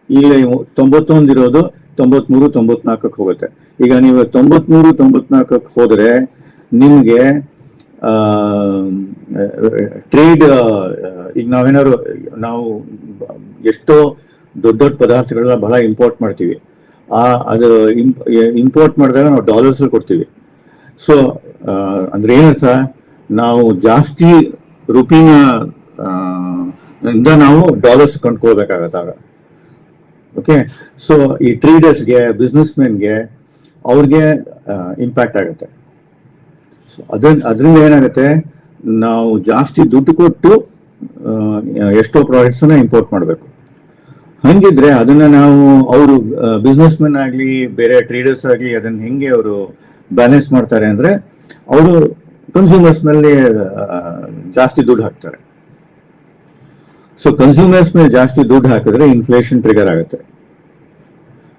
Speaker 2: ಈಗ 91 ಇರೋದು 93-94 ಹೋಗುತ್ತೆ. ಈಗ ನೀವು 93-94 ಹೋದ್ರೆ ನಿಮ್ಗೆ ಟ್ರೇಡ್, ಈಗ ನಾವು ಎಷ್ಟೋ ದೊಡ್ಡ ಪದಾರ್ಥಗಳನ್ನ ಬಹಳ ಇಂಪೋರ್ಟ್ ಮಾಡ್ತೀವಿ. ಅದು ಇಂಪೋರ್ಟ್ ಮಾಡಿದಾಗ ನಾವು ಡಾಲರ್ಸ್ ಕೊಡ್ತೀವಿ. ಸೊ ಅಂದ್ರೆ ಏನರ್ಥ? ನಾವು ಜಾಸ್ತಿ ರುಪಿನ ಇಂದ ನಾವು ಡಾಲರ್ಸ್ ಕೊಂಡ್ಕೊಳ್ಬೇಕಾಗತ್ತಾಗ. ಓಕೆ, ಸೊ ಈ ಟ್ರೇಡರ್ಸ್ಗೆ, ಬಿಸ್ನೆಸ್ ಮೆನ್ಗೆ, ಅವ್ರಿಗೆ ಇಂಪ್ಯಾಕ್ಟ್ ಆಗುತ್ತೆ. ಸೊ ಅದರಿಂದ ಏನಾಗುತ್ತೆ, ನಾವು ಜಾಸ್ತಿ ದುಡ್ಡು ಕೊಟ್ಟು ಎಷ್ಟೋ ಪ್ರಾಡಕ್ಟ್ಸ್ ಇಂಪೋರ್ಟ್ ಮಾಡಬೇಕು. ಹಂಗಿದ್ರೆ ಅದನ್ನ ನಾವು ಅವರು ಬಿಸ್ನೆಸ್ ಮೆನ್ ಆಗ್ಲಿ ಬೇರೆ ಟ್ರೇಡರ್ಸ್ ಆಗ್ಲಿ ಅದನ್ನ ಹೆಂಗೆ ಅವರು ಬ್ಯಾಲೆನ್ಸ್ ಮಾಡ್ತಾರೆ ಅಂದ್ರೆ, ಅವರು ಕನ್ಸ್ಯೂಮರ್ಸ್ ಮೇಲೆ ಜಾಸ್ತಿ ದುಡ್ಡು ಹಾಕ್ತಾರೆ. ಸೊ ಕನ್ಸ್ಯೂಮರ್ಸ್ ಮೇಲೆ ಜಾಸ್ತಿ ದುಡ್ಡು ಹಾಕಿದ್ರೆ ಇನ್ಫ್ಲೇಷನ್ ಟ್ರಿಗರ್ ಆಗುತ್ತೆ.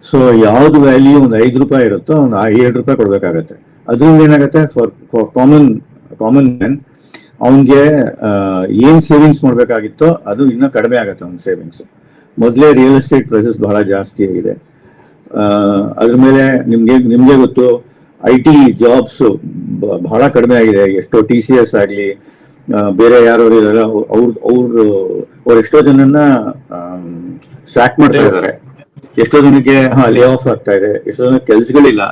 Speaker 2: ಸೊ ಯಾವ್ದು ವ್ಯಾಲ್ಯೂ ಒಂದು 5 ರೂಪಾಯಿ ಇರುತ್ತೋ ಒಂದು 7 ರೂಪಾಯಿ ಕೊಡ್ಬೇಕಾಗತ್ತೆ. ಅದರಿಂದ ಏನಾಗುತ್ತೆ, ಫಾರ್ ಕಾಮನ್ ಮ್ಯಾನ್ ಅವನ್ಗೆ ಏನ್ ಸೇವಿಂಗ್ಸ್ ಮಾಡ್ಬೇಕಾಗಿತ್ತೋ ಅದು ಇನ್ನೂ ಕಡಿಮೆ ಆಗುತ್ತೆ ಅವ್ನ ಸೇವಿಂಗ್ಸ್. ಮೊದಲೇ ರಿಯಲ್ ಎಸ್ಟೇಟ್ ಪ್ರೈಸಸ್ ಬಹಳ ಜಾಸ್ತಿ ಆಗಿದೆ. ಅದ್ರ ಮೇಲೆ ನಿಮ್ಗೆ ಗೊತ್ತು, IT ಜಾಬ್ಸ್ ಬಹಳ ಕಡಿಮೆ ಆಗಿದೆ. ಎಷ್ಟೋ TCS ಆಗ್ಲಿ ಬೇರೆ ಯಾರು ಅವ್ರು ಎಷ್ಟೋ ಜನನ್ನ ಸ್ಯಾಕ್ ಮಾಡ್ತಾ ಇದ್ದಾರೆ. ಎಷ್ಟೋ ಜನಕ್ಕೆ ಲೇ ಆಫ್ ಆಗ್ತಾ ಇದೆ. ಎಷ್ಟೋ ಜನ ಕೆಲ್ಸಗಳಿಲ್ಲ.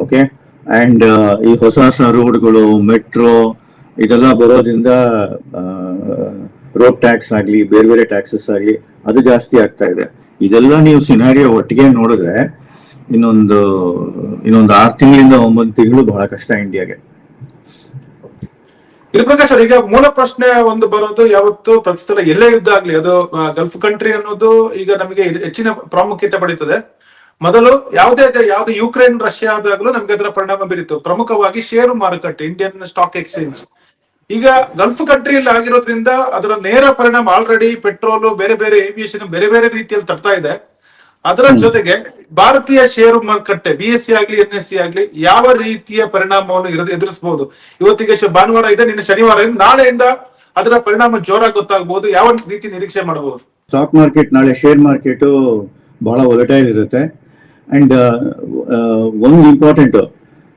Speaker 2: ಓಕೆ, ಅಂಡ್ ಈ ಹೊಸ ರೋಡ್ಗಳು, ಮೆಟ್ರೋ ಇದೆಲ್ಲ ಬರೋದ್ರಿಂದ ರೋಡ್ ಟ್ಯಾಕ್ಸ್ ಆಗ್ಲಿ ಬೇರೆ ಬೇರೆ ಟ್ಯಾಕ್ಸಸ್ ಆಗ್ಲಿ ಅದು ಜಾಸ್ತಿ ಆಗ್ತಾ ಇದೆ. ಇದೆಲ್ಲ ನೀವು ಸಿನಾರಿಯೋ ಒಟ್ಟಿಗೆ ನೋಡಿದ್ರೆ ಇನ್ನೊಂದು 6 ತಿಂಗಳಿಂದ 9 ತಿಂಗಳು ಬಹಳ ಕಷ್ಟ ಇಂಡಿಯಾಗೆ.
Speaker 1: ಗಿರಿಪ್ರಕಾಶ್ ಅವ್ರ, ಈಗ ಮೂಲ ಪ್ರಶ್ನೆ ಒಂದು ಬರೋದು, ಯಾವತ್ತು ಪ್ರತಿ ಸಲ ಎಲ್ಲೇ ಯುದ್ಧ ಆಗ್ಲಿ ಅದು ಗಲ್ಫ್ ಕಂಟ್ರಿ ಅನ್ನೋದು ಈಗ ನಮಗೆ ಹೆಚ್ಚಿನ ಪ್ರಾಮುಖ್ಯತೆ ಪಡೀತದೆ. ಮೊದಲು ಯಾವ್ದು ಯುಕ್ರೇನ್ ರಷ್ಯಾ ಆದಾಗಲೂ ನಮ್ಗೆ ಅದರ ಪರಿಣಾಮ ಬೀರಿತು. ಪ್ರಮುಖವಾಗಿ ಷೇರು ಮಾರುಕಟ್ಟೆ, ಇಂಡಿಯನ್ ಸ್ಟಾಕ್ ಎಕ್ಸ್ಚೇಂಜ್. ಈಗ ಗಲ್ಫ್ ಕಂಟ್ರಿಯಲ್ಲಿ ಆಗಿರೋದ್ರಿಂದ ಅದರ ನೇರ ಪರಿಣಾಮ ಆಲ್ರೆಡಿ ಪೆಟ್ರೋಲ್, ಬೇರೆ ಬೇರೆ ಏವಿಯೇಷನ್ ಬೇರೆ ಬೇರೆ ರೀತಿಯಲ್ಲಿ ತರ್ತಾ ಇದೆ. ಅದರ ಜೊತೆಗೆ ಭಾರತೀಯ ಷೇರು ಮಾರುಕಟ್ಟೆ BSE ಆಗ್ಲಿ NSE ಆಗ್ಲಿ ಯಾವ ರೀತಿಯ ಪರಿಣಾಮವನ್ನು ಎದುರಿಸಬಹುದು? ಇವತ್ತಿಗೆ ಭಾನುವಾರ ಇದೆ, ನಿನ್ನೆ ಶನಿವಾರ ಇದೆ, ನಾಳೆಯಿಂದ ಅದರ ಪರಿಣಾಮ ಜೋರಾಗಿ ಗೊತ್ತಾಗಬಹುದು. ಯಾವ ರೀತಿ ನಿರೀಕ್ಷೆ ಮಾಡಬಹುದು?
Speaker 2: ಸ್ಟಾಕ್ ಮಾರ್ಕೆಟ್, ನಾಳೆ ಶೇರ್ ಮಾರ್ಕೆಟ್ ಬಹಳ ವೊಲಟೈಲ್ ಇರುತ್ತೆ. ಅಂಡ್ ಒಂದು ಇಂಪಾರ್ಟೆಂಟ್,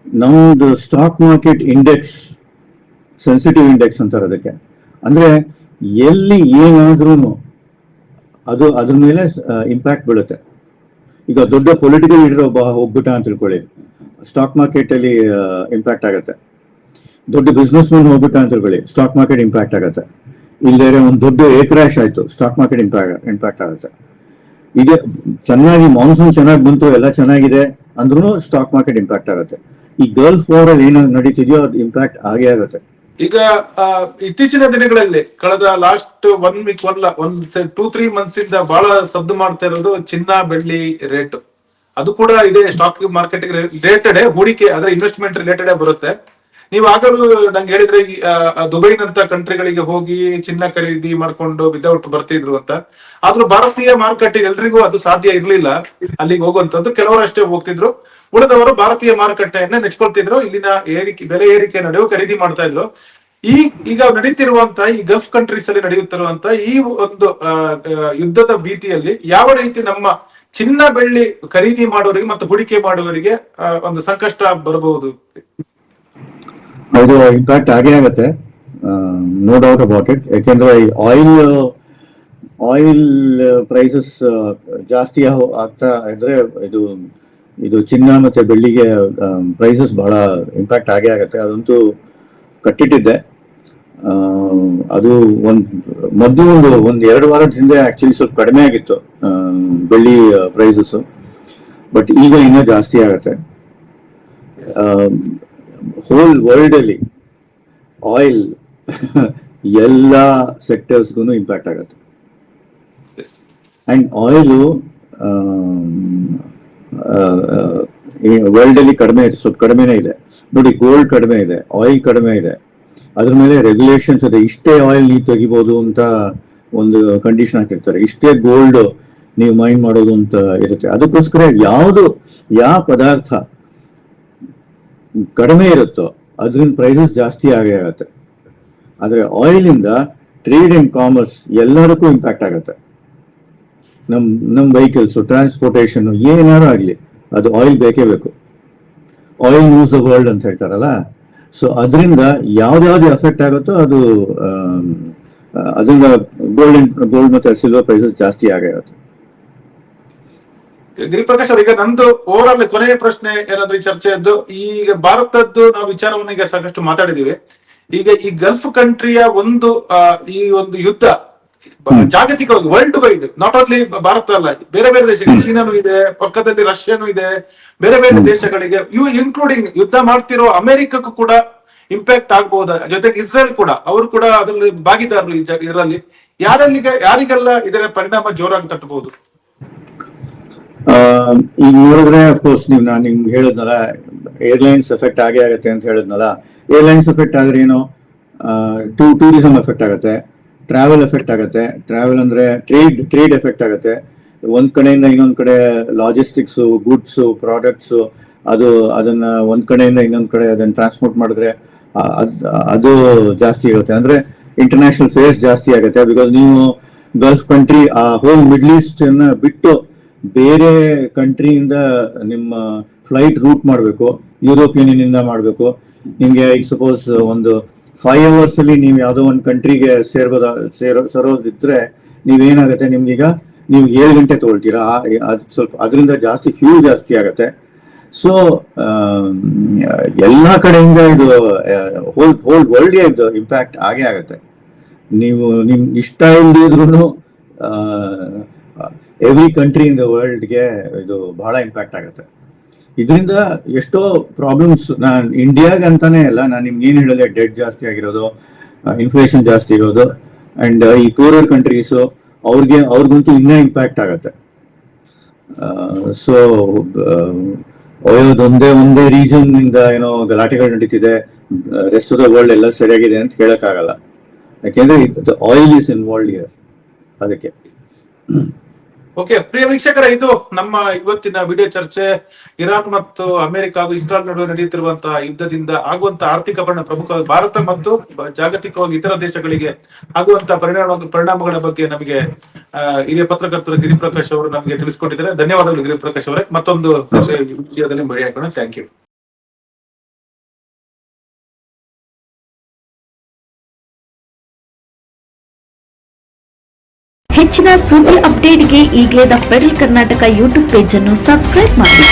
Speaker 2: ನಮ್ದು stock market index sensitive index ಅಂತಾರೆ ಅದಕ್ಕೆ. ಅಂದ್ರೆ ಎಲ್ಲಿ ಏನಾದ್ರೂ ಅದು ಅದ್ರ ಮೇಲೆ ಇಂಪ್ಯಾಕ್ಟ್ ಬೀಳುತ್ತೆ. ಈಗ ದೊಡ್ಡ ಪೊಲಿಟಿಕಲ್ ಲೀಡರ್ ಒಬ್ಬ ಹೋಗ್ಬಿಟ್ಟ ಅಂತ ತಿಳ್ಕೊಳ್ಳಿ, ಸ್ಟಾಕ್ ಮಾರ್ಕೆಟ್ ಅಲ್ಲಿ ಇಂಪ್ಯಾಕ್ಟ್ ಆಗುತ್ತೆ. ದೊಡ್ಡ ಬಿಸ್ನೆಸ್ ಮ್ಯಾನ್ ಹೋಗ್ಬಿಟ್ಟ ಅಂತ ತಿಳ್ಕೊಳ್ಳಿ, ಸ್ಟಾಕ್ ಮಾರ್ಕೆಟ್ ಇಂಪ್ಯಾಕ್ಟ್ ಆಗುತ್ತೆ. ಇಲ್ಲದೆ ಒಂದು ದೊಡ್ಡ ಏರ್ ಕ್ರಾಶ್ ಆಯ್ತು, ಸ್ಟಾಕ್ ಮಾರ್ಕೆಟ್ ಇಂಪ್ಯಾಕ್ಟ್ ಆಗುತ್ತೆ. ಇದೆ ಚೆನ್ನಾಗಿ ಮಾನ್ಸೂನ್ ಚೆನ್ನಾಗಿ ಬಂತು, ಎಲ್ಲ ಚೆನ್ನಾಗಿದೆ ಅಂದ್ರೂ ಸ್ಟಾಕ್ ಮಾರ್ಕೆಟ್ ಇಂಪ್ಯಾಕ್ಟ್ ಆಗುತ್ತೆ. ಈ ಗಲ್ಫ್ ವಾರ್ ಅಲ್ಲಿ ಏನ ನಡೀತಿದೆಯೋ ಅದು ಇಂಪ್ಯಾಕ್ಟ್ ಆಗೇ ಆಗುತ್ತೆ.
Speaker 1: ಈಗ ಇತ್ತೀಚಿನ ದಿನಗಳಲ್ಲಿ ಕಳೆದ ಲಾಸ್ಟ್ 1 ವೀಕ್ ಒಂದ್ 2-3 ಮಂತ್ಸ್ ಇಂದ ಬಹಳ ಸದ್ದು ಮಾಡ್ತಾ ಇರೋದು ಚಿನ್ನ ಬೆಳ್ಳಿ ರೇಟ್. ಅದು ಕೂಡ ಇದೆ ಸ್ಟಾಕ್ ಮಾರ್ಕೆಟ್ ರಿಲೇಟೆಡ್, ಹೂಡಿಕೆ ಅದರ ಇನ್ವೆಸ್ಟ್ಮೆಂಟ್ ರಿಲೇಟೆಡ್ ಬರುತ್ತೆ. ನೀವು ಆಗಲೂ ನಂಗೆ ಹೇಳಿದ್ರೆ ದುಬೈನಂತ ಕಂಟ್ರಿಗಳಿಗೆ ಹೋಗಿ ಚಿನ್ನ ಖರೀದಿ ಮಾಡ್ಕೊಂಡು ವಿದೌಟ್ ಬರ್ತಿದ್ರು ಅಂತ. ಆದ್ರೂ ಭಾರತೀಯ ಮಾರುಕಟ್ಟೆ ಎಲ್ರಿಗೂ ಅದು ಸಾಧ್ಯ ಇರ್ಲಿಲ್ಲ ಅಲ್ಲಿಗೆ ಹೋಗುವಂತದ್ದು. ಕೆಲವರು ಅಷ್ಟೇ ಹೋಗ್ತಿದ್ರು, ಉಳಿದವರು ಭಾರತೀಯ ಮಾರುಕಟ್ಟೆಯನ್ನ ನೆಚ್ಕೊಳ್ತಿದ್ರು. ಇಲ್ಲಿನ ಬೆಲೆ ಏರಿಕೆ ನಡುವೆ ಖರೀದಿ ಮಾಡ್ತಾ ಇದ್ರು. ಈಗ ನಡೀತಿರುವಂತ ಈ ಗಲ್ಫ್ ಕಂಟ್ರೀಸ್ ಅಲ್ಲಿ ನಡೆಯುತ್ತಿರುವಂತ ಈ ಒಂದು ಯುದ್ಧದ ಭೀತಿಯಲ್ಲಿ ಯಾವ ರೀತಿ ನಮ್ಮ ಚಿನ್ನ ಬೆಳ್ಳಿ ಖರೀದಿ ಮಾಡೋರಿಗೆ ಮತ್ತು ಹೂಡಿಕೆ ಮಾಡುವವರಿಗೆ ಒಂದು ಸಂಕಷ್ಟ ಬರಬಹುದು?
Speaker 2: ಅದು ಇಂಪ್ಯಾಕ್ಟ್ ಆಗೇ ಆಗುತ್ತೆ, ನೋ ಡೌಟ್ ಅಬೌಟ್ ಇಟ್. ಯಾಕೆಂದ್ರೆ ಆಯಿಲ್ ಪ್ರೈಸಸ್ ಜಾಸ್ತಿ ಆಗ್ತಾ ಇದ್ರೆ ಇದು ಚಿನ್ನ ಮತ್ತೆ ಬೆಳ್ಳಿಗೆ ಪ್ರೈಸಸ್ ಬಹಳ ಇಂಪ್ಯಾಕ್ಟ್ ಆಗೇ ಆಗುತ್ತೆ. ಅದಂತೂ ಕಟ್ಟಿಟ್ಟಿದ್ದೆ. ಅದು ಮೊದಲು ಒಂದು 2 ವಾರದ ಹಿಂದೆ ಆಕ್ಚುಲಿ ಸ್ವಲ್ಪ ಕಡಿಮೆ ಆಗಿತ್ತು ಬೆಳ್ಳಿ ಪ್ರೈಸಸ್, ಬಟ್ ಈಗ ಇನ್ನೂ ಜಾಸ್ತಿ ಆಗುತ್ತೆ. ಹೋಲ್ ವರ್ಲ್ಡ್ ಅಲ್ಲಿ ಆಯಿಲ್ ಎಲ್ಲ ಸೆಕ್ಟರ್ಸ್ಗೂ ಇಂಪ್ಯಾಕ್ಟ್ ಆಗುತ್ತೆ. ಅಂಡ್ ಆಯಿಲ್ ವರ್ಲ್ಡ್ ಅಲ್ಲಿ ಕಡಿಮೆ ಇದೆ, ಸ್ವಲ್ಪ ಕಡಿಮೆನೇ ಇದೆ ನೋಡಿ. ಗೋಲ್ಡ್ ಕಡಿಮೆ ಇದೆ, ಆಯಿಲ್ ಕಡಿಮೆ ಇದೆ, ಅದ್ರ ಮೇಲೆ ರೆಗ್ಯುಲೇಷನ್ಸ್ ಇದೆ. ಇಷ್ಟೇ ಆಯಿಲ್ ನೀವು ತೆಗಿಬಹುದು ಅಂತ ಒಂದು ಕಂಡೀಷನ್ ಹಾಕಿರ್ತಾರೆ, ಇಷ್ಟೇ ಗೋಲ್ಡ್ ನೀವು ಮೈನ್ ಮಾಡೋದು ಅಂತ ಇರುತ್ತೆ. ಅದಕ್ಕೋಸ್ಕರ ಯಾವ ಪದಾರ್ಥ ಕಡಿಮೆ ಇರುತ್ತೋ ಅದ್ರಿಂದ ಪ್ರೈಸಸ್ ಜಾಸ್ತಿ ಆಗೇ ಆಗುತ್ತೆ. ಆದ್ರೆ ಆಯಿಲ್ ಇಂದ ಟ್ರೇಡ್ ಅಂಡ್ ಕಾಮರ್ಸ್ ಎಲ್ಲದಕ್ಕೂ ಇಂಪ್ಯಾಕ್ಟ್ ಆಗುತ್ತೆ. ನಮ್ ವೆಹಿಕಲ್ಸ್, ಟ್ರಾನ್ಸ್ಪೋರ್ಟೇಷನ್ ಏನಾರು ಆಗ್ಲಿ ಅದು ಆಯಿಲ್ ಬೇಕೇ ಬೇಕು. ಆಯಿಲ್ ಮೂವ್ಸ್ ದ ವರ್ಲ್ಡ್ ಅಂತ ಹೇಳ್ತಾರಲ್ಲ. ಸೊ ಅದರಿಂದ ಯಾವ್ದು ಎಫೆಕ್ಟ್ ಆಗುತ್ತೋ ಅದರಿಂದ ಗೋಲ್ಡ್ ಮತ್ತೆ ಸಿಲ್ವರ್ ಪ್ರೈಸಸ್ ಜಾಸ್ತಿ ಆಗುತ್ತೆ.
Speaker 1: ಗಿರಿಪ್ರಕಾಶ್ ಅವ್ರ, ಈಗ ನಂದು ಓವರ್ ಆಲ್ ಕೊನೆಯ ಪ್ರಶ್ನೆ ಏನಾದ್ರೂ ಈ ಚರ್ಚೆಯದ್ದು, ಈಗ ಭಾರತದ್ದು ನಾವು ವಿಚಾರವನ್ನು ಈಗ ಸಾಕಷ್ಟು ಮಾತಾಡಿದೀವಿ. ಈಗ ಈ ಗಲ್ಫ್ ಕಂಟ್ರಿಯ ಈ ಒಂದು ಯುದ್ಧ ಜಾಗತಿಕವಾಗಿ world wide, not only Bharat ಅಲ್ಲ, ಬೇರೆ ಬೇರೆ ದೇಶಗಳು, ಚೀನಾನು ಇದೆ, ಪಕ್ಕದಲ್ಲಿ ರಷ್ಯಾನು ಇದೆ, ಬೇರೆ ಬೇರೆ ದೇಶಗಳಿಗೆ, ಇವು ಇನ್ಕ್ಲೂಡಿಂಗ್ ಯುದ್ಧ ಮಾಡ್ತಿರೋ ಅಮೆರಿಕಕ್ಕೂ ಕೂಡ ಇಂಪ್ಯಾಕ್ಟ್ ಆಗ್ಬಹುದ. ಜೊತೆಗೆ ಇಸ್ರೇಲ್ ಕೂಡ, ಅವರು ಕೂಡ ಅದರಲ್ಲಿ ಭಾಗಿದಾರರು ಇದರಲ್ಲಿ. ಯಾರಿಗೆಲ್ಲ ಇದರ ಪರಿಣಾಮ ಜೋರಾಗಿ ತಟ್ಟಬಹುದು?
Speaker 2: ಈಗ ನೋಡಿದ್ರೆ ಅಫ್ಕೋರ್ಸ್ ನಾನು ನಿಮ್ಗೆ ಹೇಳಿದ್ನಲ್ಲ, ಏರ್ಲೈನ್ಸ್ ಎಫೆಕ್ಟ್ ಆಗೇ ಆಗುತ್ತೆ ಅಂತ ಹೇಳಿದ್ನಲ್ಲ. ಏರ್ಲೈನ್ಸ್ ಎಫೆಕ್ಟ್ ಆದ್ರೆ ಏನು, ಟೂರಿಸಂ ಎಫೆಕ್ಟ್ ಆಗುತ್ತೆ, ಟ್ರಾವೆಲ್ ಎಫೆಕ್ಟ್ ಆಗುತ್ತೆ. ಟ್ರಾವೆಲ್ ಅಂದ್ರೆ ಟ್ರೇಡ್ ಎಫೆಕ್ಟ್ ಆಗುತ್ತೆ. ಒಂದ್ ಕಡೆಯಿಂದ ಇನ್ನೊಂದ್ ಕಡೆ ಲಾಜಿಸ್ಟಿಕ್ಸ್, ಗುಡ್ಸ್, ಪ್ರಾಡಕ್ಟ್ಸ್, ಅದನ್ನ ಒಂದ್ ಕಡೆಯಿಂದ ಇನ್ನೊಂದ್ ಕಡೆ ಅದನ್ನ ಟ್ರಾನ್ಸ್ಪೋರ್ಟ್ ಮಾಡಿದ್ರೆ ಅದು ಜಾಸ್ತಿ ಆಗುತ್ತೆ. ಅಂದ್ರೆ ಇಂಟರ್ನ್ಯಾಷನಲ್ ಫೇರ್ಸ್ ಜಾಸ್ತಿ ಆಗುತ್ತೆ. ಬಿಕಾಸ್ ನೀವು ಗಲ್ಫ್ ಕಂಟ್ರಿ, ಆ ಹೋಲ್ ಮಿಡ್ಲ್ ಈಸ್ಟ್ ಅನ್ನ ಬಿಟ್ಟು ಬೇರೆ ಕಂಟ್ರಿಯಿಂದ ನಿಮ್ಮ ಫ್ಲೈಟ್ ರೂಟ್ ಮಾಡಬೇಕು, ಯುರೋಪಿಯನ್ ಯೂನಿಯನ್ ಇಂದ ಮಾಡಬೇಕು. ನಿಮ್ಗೆ ಈಗ ಸಪೋಸ್ ಒಂದು 5 hours ಅಲ್ಲಿ ನೀವು ಯಾವುದೋ ಒಂದು ಕಂಟ್ರಿಗೆ ಸರೋದಿದ್ರೆ ನೀವೇನಾಗುತ್ತೆ, ನಿಮ್ಗೀಗ ನೀವು 7 ಗಂಟೆ ತಗೊಳ್ತೀರಾ. ಅದು ಸ್ವಲ್ಪ ಅದರಿಂದ ಜಾಸ್ತಿ ಫ್ಯೂಲ್ ಜಾಸ್ತಿ ಆಗುತ್ತೆ. ಸೊ ಎಲ್ಲಾ ಕಡೆಯಿಂದ ಇದು ಹೋಲ್ ವರ್ಲ್ಡ್ ಇದು ಇಂಪ್ಯಾಕ್ಟ್ ಆಗೇ ಆಗುತ್ತೆ. ನೀವು ನಿಮ್ ಇಷ್ಟ ಇಲ್ದಿದ್ರು ಎವ್ರಿ ಕಂಟ್ರಿ ಇನ್ ದ ವರ್ಲ್ಡ್ಗೆ ಇದು ಬಹಳ ಇಂಪ್ಯಾಕ್ಟ್ ಆಗುತ್ತೆ. ಇದರಿಂದ ಎಷ್ಟೋ ಪ್ರಾಬ್ಲಮ್ಸ್, ನಾನು ಇಂಡಿಯಾಗೆ ಅಂತಾನೆ ಅಲ್ಲ, ನಾನು ನಿಮ್ಗೆ ಏನ್ ಹೇಳಿದೆ, ಡೆಟ್ ಜಾಸ್ತಿ ಆಗಿರೋದು, ಇನ್ಫ್ಲೇಷನ್ ಜಾಸ್ತಿ ಇರೋದು, ಅಂಡ್ ಈ ಪೂರರ್ ಕಂಟ್ರೀಸ್ ಅವ್ರಿಗಂತೂ ಇನ್ನೂ ಇಂಪ್ಯಾಕ್ಟ್ ಆಗುತ್ತೆ. ಸೊ ಒಂದೇ ರೀಜನ್ ಇಂದ ಏನೋ ಗಲಾಟೆಗಳು ನಡೀತಿದೆ, ರೆಸ್ಟ್ ಆಫ್ ದ ವರ್ಲ್ಡ್ ಎಲ್ಲ ಸರಿಯಾಗಿದೆ ಅಂತ ಹೇಳಕ್ಕಾಗಲ್ಲ. ಯಾಕೆಂದ್ರೆ ಆಯಿಲ್ ಇಸ್ ಇನ್ವಾಲ್ವ್ಡ್ ಹಿಯರ್, ಅದಕ್ಕೆ.
Speaker 1: ಓಕೆ, ಪ್ರಿಯ ವೀಕ್ಷಕರ, ಇದು ನಮ್ಮ ಇವತ್ತಿನ ವಿಡಿಯೋ ಚರ್ಚೆ. ಇರಾನ್ ಮತ್ತು ಅಮೆರಿಕ ಹಾಗೂ ಇಸ್ರಾಯಲ್ ನಡುವೆ ನಡೆಯುತ್ತಿರುವಂತಹ ಯುದ್ಧದಿಂದ ಆಗುವಂತಹ ಆರ್ಥಿಕ ಪ್ರಮುಖವಾಗಿ ಭಾರತ ಮತ್ತು ಜಾಗತಿಕವಾಗಿ ಇತರ ದೇಶಗಳಿಗೆ ಆಗುವಂತಹ ಪರಿಣಾಮಗಳ ಬಗ್ಗೆ ನಮಗೆ ಹಿರಿಯ ಪತ್ರಕರ್ತರು ಗಿರಿಪ್ರಕಾಶ್ ಅವರು ನಮಗೆ ತಿಳಿಸ್ಕೊಟ್ಟಿದ್ದಾರೆ. ಧನ್ಯವಾದಗಳು ಗಿರಿಪ್ರಕಾಶ್ ಅವರೇ. ಮತ್ತೊಂದು ವಿಷಯದಲ್ಲಿ ಭೇಟಿಯಾಗೋಣ. Thank you.
Speaker 3: ಹೆಚ್ಚಿನ ಸುದ್ದಿ ಅಪ್ಡೇಟ್ಗೆ ಈಗಲೇ the federal Karnataka YouTube page ಅನ್ನು ಸಬ್ಸ್ಕ್ರೈಬ್ ಮಾಡಿ.